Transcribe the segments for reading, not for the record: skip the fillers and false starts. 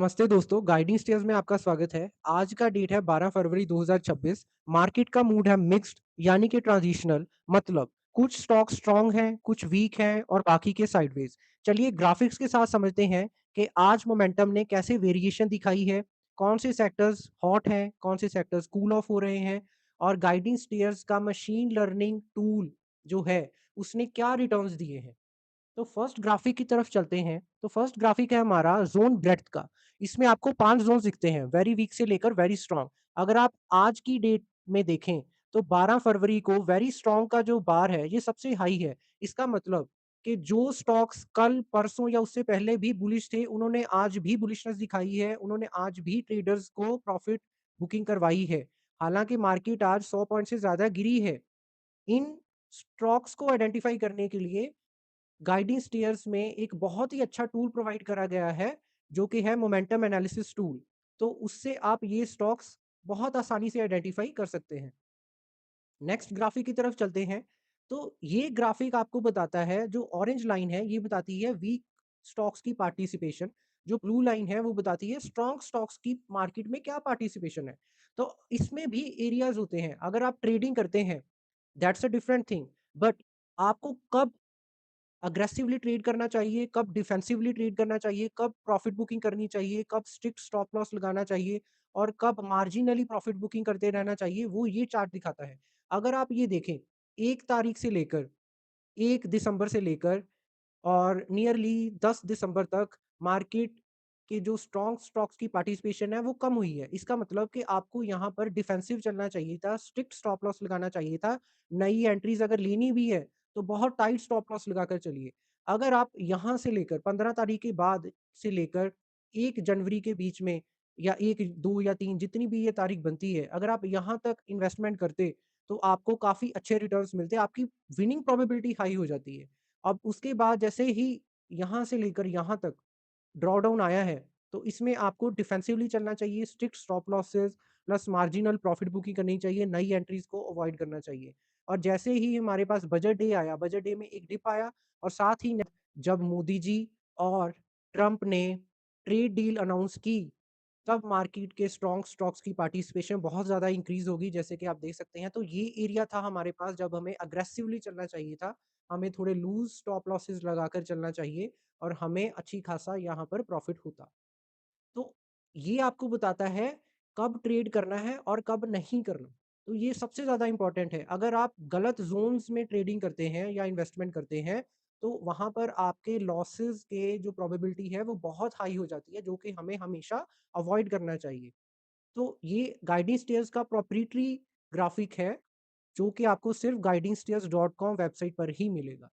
नमस्ते दोस्तों, guiding stairs में आपका स्वागत है। आज का डेट है 12 फरवरी 2026। मार्केट का मूड है मिक्स्ड यानी कि ट्रांजिशनल। मतलब कुछ स्टॉक स्ट्रॉन्ग हैं, कुछ वीक हैं और बाकी के साइडवेज। चलिए ग्राफिक्स के साथ समझते हैं कि आज मोमेंटम ने कैसे वेरिएशन दिखाई है, कौन से सेक्टर्स हॉट हैं, कौन से सेक्टर्स कूल ऑफ हो रहे हैं और गाइडिंग स्टेयर्स का मशीन लर्निंग टूल जो है, उसने क्या रिटर्न्स दिए हैं। तो फर्स्ट ग्राफिक की तरफ चलते हैं। तो फर्स्ट ग्राफिक है हमारा जोन ब्रेड्थ का। इसमें आपको 5 ज़ोन्स दिखते हैं, वेरी वीक से लेकर वेरी स्ट्रॉन्ग। अगर आप आज की डेट में देखें, तो 12 फरवरी को वेरी स्ट्रॉन्ग का जो बार है, ये सबसे हाई है। इसका मतलब कि जो स्टॉक्स कल, परसों या उससे पहले भी बुलिश थे, उन्होंने आज भी बुलिशनेस दिखाई है, उन्होंने आज भी ट्रेडर्स को प्रॉफिट बुकिंग करवाई है। हालाँकि मार्केट आज 100 पॉइंट से ज़्यादा गिरी है। इन स्टॉक्स को आइडेंटिफाई करने के लिए गाइडिंग स्टेयर्स में एक बहुत ही अच्छा टूल प्रोवाइड करा गया है, जो कि है मोमेंटम एनालिसिस टूल। तो उससे आप ये स्टॉक्स बहुत आसानी से आइडेंटिफाई कर सकते हैं। नेक्स्ट ग्राफिक की तरफ चलते हैं। तो ये ग्राफिक आपको बताता है, जो ऑरेंज लाइन है ये बताती है वीक स्टॉक्स की पार्टिसिपेशन, जो ब्लू लाइन है वो बताती है स्ट्रॉन्ग स्टॉक्स की मार्केट में क्या पार्टिसिपेशन है। तो इसमें भी एरियाज होते हैं। अगर आप ट्रेडिंग करते हैं, that's a different thing. But आपको कब अग्रेसिवली ट्रेड करना चाहिए, कब डिफेंसिवली ट्रेड करना चाहिए, कब प्रॉफिट बुकिंग करनी चाहिए, कब स्ट्रिक्ट स्टॉप लॉस लगाना चाहिए और कब मार्जिनली प्रॉफिट बुकिंग करते रहना चाहिए, वो ये चार्ट दिखाता है। अगर आप ये देखें, 1 तारीख से लेकर 1 दिसंबर से लेकर और नियरली 10 दिसंबर तक मार्केट के जो स्ट्रॉन्ग स्टॉक्स की पार्टिसिपेशन है वो कम हुई है। इसका मतलब कि आपको यहाँ पर डिफेंसिव चलना चाहिए था, स्ट्रिक्ट स्टॉप लॉस लगाना चाहिए था। नई एंट्रीज अगर लेनी भी है तो बहुत टाइट स्टॉप लॉस लगाकर चलिए। अगर आप यहाँ से लेकर 15 तारीख के बाद से लेकर 1 जनवरी के बीच में या 1, 2 या 3 जितनी भी ये तारीख बनती है, अगर आप यहाँ तक इन्वेस्टमेंट करते तो आपको काफ़ी अच्छे रिटर्न्स मिलते, आपकी विनिंग प्रोबेबिलिटी हाई हो जाती है। अब उसके बाद जैसे ही यहाँ से लेकर यहाँ तक ड्रॉ डाउन आया है, तो इसमें आपको डिफेंसिवली चलना चाहिए, strict stop losses plus marginal profit booking करनी चाहिए, नई एंट्रीज को अवॉइड करना चाहिए। और जैसे ही हमारे पास बजट डे आया, बजट डे में एक डिप आया और साथ ही जब मोदी जी और ट्रंप ने ट्रेड डील अनाउंस की, तब मार्केट के स्ट्रॉन्ग स्टॉक्स की पार्टिसिपेशन बहुत ज़्यादा इंक्रीज होगी, जैसे कि आप देख सकते हैं। तो ये एरिया था हमारे पास जब हमें अग्रेसिवली चलना चाहिए था, हमें थोड़े लूज स्टॉप लॉसेस लगाकर चलना चाहिए और हमें अच्छी खासा यहाँ पर प्रॉफिट होता। तो ये आपको बताता है कब ट्रेड करना है और कब नहीं करना। तो ये सबसे ज़्यादा इम्पोर्टेंट है। अगर आप गलत ज़ोन्स में ट्रेडिंग करते हैं या इन्वेस्टमेंट करते हैं, तो वहाँ पर आपके लॉसेस के जो प्रोबेबिलिटी है वो बहुत हाई हो जाती है, जो कि हमें हमेशा अवॉइड करना चाहिए। तो ये गाइडिंग स्टेयर्स का प्रोप्राइटरी ग्राफिक है, जो कि आपको सिर्फ guidingsteers.com वेबसाइट पर ही मिलेगा।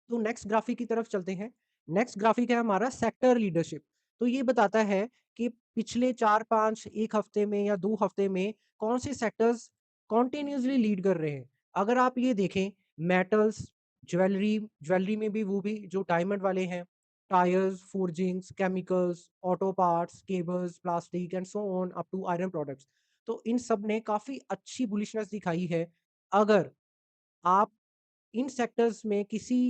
तो नेक्स्ट ग्राफिक की तरफ चलते हैं। नेक्स्ट ग्राफिक है हमारा सेक्टर लीडरशिप। तो ये बताता है कि पिछले 4-5 1 हफ्ते में या 2 हफ्ते में कौन से सेक्टर्स कंटिन्यूअसली लीड कर रहे हैं। अगर आप ये देखें, मेटल्स, ज्वेलरी ज्वेलरी में भी वो भी जो डायमंड वाले हैं, tyres, forgings, chemicals, auto parts, cables, plastic and so on up to iron products. तो इन सब ने काफ़ी अच्छी बुलिशनेस दिखाई है। अगर आप इन सेक्टर्स में किसी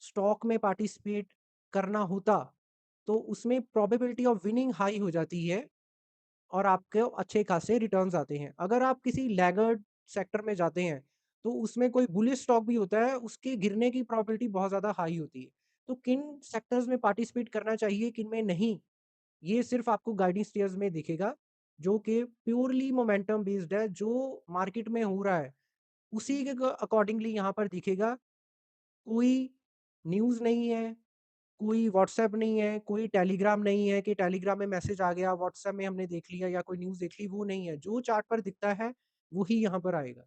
स्टॉक में पार्टिसिपेट करना होता, तो उसमें प्रोबेबिलिटी ऑफ विनिंग हाई हो जाती है और आपको अच्छे खासे रिटर्न्स आते हैं। अगर आप किसी लैगर्ड सेक्टर में जाते हैं, तो उसमें कोई बुलिश स्टॉक भी होता है, उसके गिरने की प्रोबेबिलिटी बहुत ज़्यादा हाई होती है। तो किन सेक्टर्स में पार्टिसिपेट करना चाहिए, किन में नहीं, ये सिर्फ़ आपको गाइडिंग स्टेयर्स में दिखेगा, जो कि प्योरली मोमेंटम बेस्ड है, जो मार्केट में हो रहा है, उसी के अकॉर्डिंगली यहाँ पर दिखेगा। कोई न्यूज़ नहीं है, कोई व्हाट्सएप नहीं है, कोई टेलीग्राम नहीं है कि टेलीग्राम में मैसेज आ गया, व्हाट्सएप में हमने देख लिया या कोई न्यूज़ देख ली, वो नहीं है। जो चार्ट पर दिखता है, वही यहाँ पर आएगा।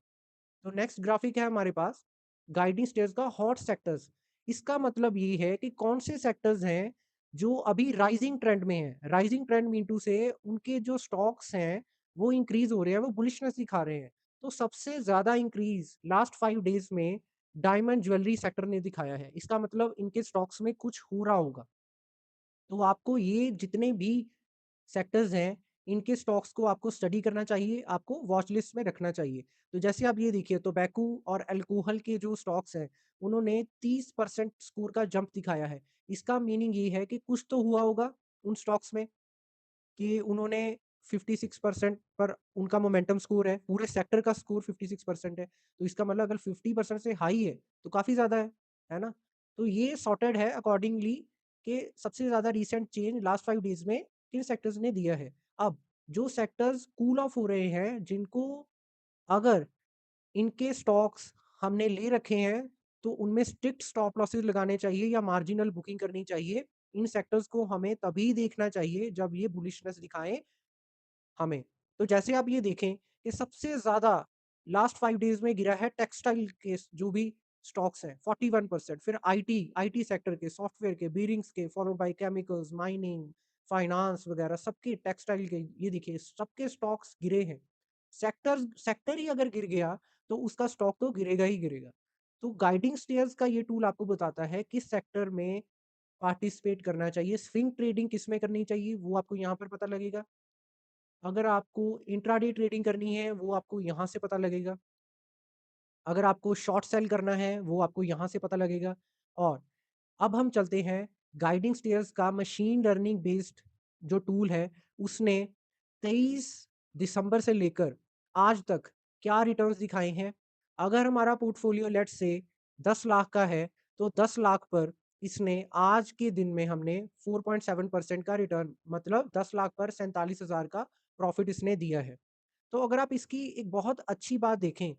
तो नेक्स्ट ग्राफिक है हमारे पास गाइडिंग स्टेयर्स का हॉट सेक्टर्स। इसका मतलब ये है कि कौन से सेक्टर्स हैं जो अभी राइजिंग ट्रेंड में हैं। राइजिंग ट्रेंड मीन टू से उनके जो स्टॉक्स हैं वो इंक्रीज हो रहे हैं, वो बुलिशनेस दिखा रहे हैं। तो सबसे ज़्यादा इंक्रीज लास्ट 5 डेज़ में डायमंड ज्वेलरी सेक्टर ने दिखाया है। इसका मतलब इनके स्टॉक्स में कुछ हो रहा होगा। तो आपको ये जितने भी सेक्टर्स हैं, इनके स्टॉक्स को आपको स्टडी करना चाहिए, आपको वॉच लिस्ट में रखना चाहिए। तो जैसे आप ये देखिए, टोबैको और अल्कोहल के जो स्टॉक्स हैं, उन्होंने 30% स्कोर का जंप दिखाया है। इसका मीनिंग ये है कि कुछ तो हुआ होगा, उन स्टॉक्स में कि उन्होंने 56% पर उनका मोमेंटम स्कोर है, पूरे सेक्टर का स्कोर 56% है, तो इसका मतलब अगर 50% से हाई है, तो काफ़ी ज़्यादा है ना? तो ये सॉर्टेड है अकॉर्डिंगली कि सबसे ज़्यादा रीसेंट चेंज लास्ट 5 डेज़ में किन सेक्टर्स ने दिया है। अब जो सेक्टर्स कूल ऑफ हो रहे हैं, जिनको अगर इनके स्टॉक्स हमने ले रखे हैं, तो उनमें स्ट्रिक्ट स्टॉप लॉसेस लगाने चाहिए या मार्जिनल बुकिंग करनी चाहिए। इन सेक्टर्स को हमें तभी देखना चाहिए जब ये बुलिशनेस दिखाएँ हमें। तो जैसे आप ये देखें कि सबसे ज़्यादा लास्ट 5 डेज़ में गिरा है टेक्सटाइल के जो भी स्टॉक्स हैं 41%, फिर आईटी सेक्टर के, सॉफ्टवेयर के, बीयरिंग्स के, followed by chemicals, mining, finance वगैरह सबके, टेक्सटाइल के, ये देखिए सबके स्टॉक्स गिरे हैं। सेक्टर ही अगर गिर गया तो उसका स्टॉक तो गिरेगा ही गिरेगा। तो गाइडिंग स्टेयर्स का ये टूल आपको बताता है किस सेक्टर में पार्टिसिपेट करना चाहिए, स्विंग ट्रेडिंग किसमें करनी चाहिए वो आपको यहाँ पर पता लगेगा। अगर आपको इंट्राडे ट्रेडिंग करनी है, वो आपको यहाँ से पता लगेगा। अगर आपको शॉर्ट सेल करना है, वो आपको यहाँ से पता लगेगा। और अब हम चलते हैं गाइडिंग स्टेयर्स का मशीन लर्निंग बेस्ड जो टूल है, उसने 23 दिसंबर से लेकर आज तक क्या रिटर्न्स दिखाए हैं। अगर हमारा पोर्टफोलियो लेट्स से 10 लाख का है, तो 10 लाख पर इसने आज के दिन में हमने 4.7% का रिटर्न मतलब 10 लाख पर 47,000 का प्रॉफिट इसने दिया है। तो अगर आप इसकी एक बहुत अच्छी बात देखें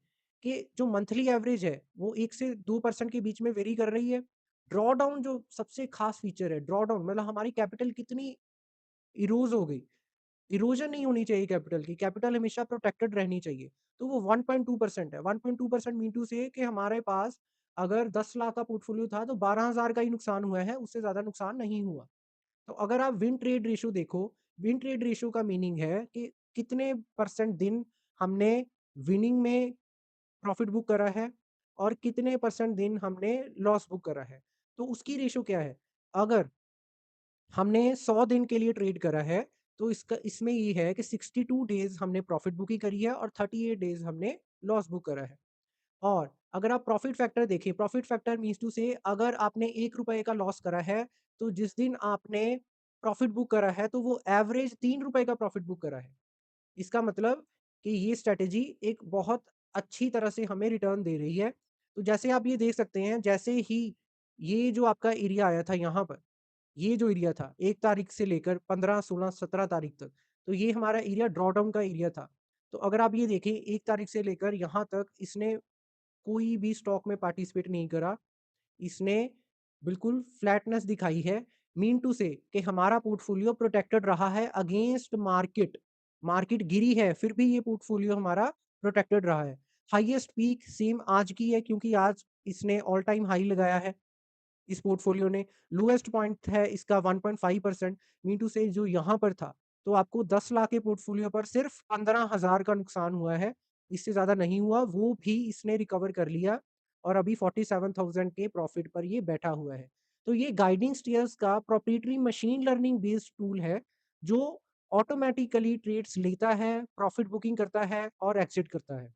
कि जो मंथली एवरेज है वो 1 से 2% के बीच में वेरी कर रही है। ड्रॉ डाउन जो सबसे खास फीचर है, ड्रॉ डाउन मतलब हमारी कैपिटल कितनी इरोज़ हो गई। इरोज़न नहीं होनी चाहिए कैपिटल की, कैपिटल हमेशा प्रोटेक्टेड रहनी चाहिए। तो वो 1.2% है। 1.2% मीन टू से कि हमारे पास अगर 10 लाख का पोर्टफोलियो था तो 12,000 का ही नुकसान हुआ है, उससे ज़्यादा नुकसान नहीं हुआ। तो अगर आप विन ट्रेड रेशियो देखो, विन ट्रेड रेशियो का मीनिंग है कि कितने परसेंट दिन हमने विनिंग में प्रॉफिट बुक करा है और कितने परसेंट दिन हमने लॉस बुक करा है। तो उसकी रेशियो क्या है? अगर हमने 100 दिन के लिए ट्रेड करा है, तो इसका इसमें ये है कि 62 डेज़ हमने प्रॉफिट बुकिंग करी है और 38 डेज़ हमने लॉस बुक करा है। और अगर आप प्रॉफिट फैक्टर देखें, प्रॉफिट फैक्टर मीन्स टू से अगर आपने ₹1 का लॉस करा है, तो जिस दिन आपने प्रॉफिट बुक करा है, तो वो एवरेज ₹3 का प्रॉफिट बुक करा है। इसका मतलब कि ये स्ट्रैटेजी एक बहुत अच्छी तरह से हमें रिटर्न दे रही है। तो जैसे आप ये देख सकते हैं, जैसे ही ये जो आपका एरिया आया था यहाँ पर, ये जो एरिया था 1 तारीख से लेकर 15, 16, 17 तारीख तक, तो ये हमारा एरिया ड्रॉडाउन का एरिया था। तो अगर आप ये देखें 1 तारीख से लेकर यहाँ तक इसने कोई भी स्टॉक में पार्टिसिपेट नहीं करा। इसने बिल्कुल फ्लैटनेस दिखाई है, मीन टू से कि हमारा पोर्टफोलियो प्रोटेक्टेड रहा है अगेंस्ट मार्केट। मार्केट गिरी है, फिर भी ये पोर्टफोलियो हमारा प्रोटेक्टेड रहा है। हाईएस्ट पीक सेम आज की है क्योंकि आज इसने ऑल टाइम हाई लगाया है। इस पोर्टफोलियो ने लोएस्ट पॉइंट है इसका 1.5% मीन टू से जो यहाँ पर था, तो आपको 10 लाख के पोर्टफोलियो पर सिर्फ 15,000 का नुकसान हुआ है, इससे ज़्यादा नहीं हुआ, वो भी इसने रिकवर कर लिया और अभी 47,000 के प्रॉफिट पर ये बैठा हुआ है। तो ये गाइडिंग स्टेयर्स का proprietary machine learning based tool है, जो ऑटोमैटिकली ट्रेड्स लेता है, प्रॉफिट बुकिंग करता है और एग्ज़िट करता है।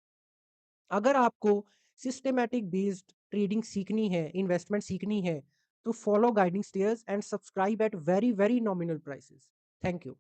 अगर आपको सिस्टमैटिक बेस्ड ट्रेडिंग सीखनी है, इन्वेस्टमेंट सीखनी है, तो follow guiding stairs and subscribe at very, very nominal prices. Thank you.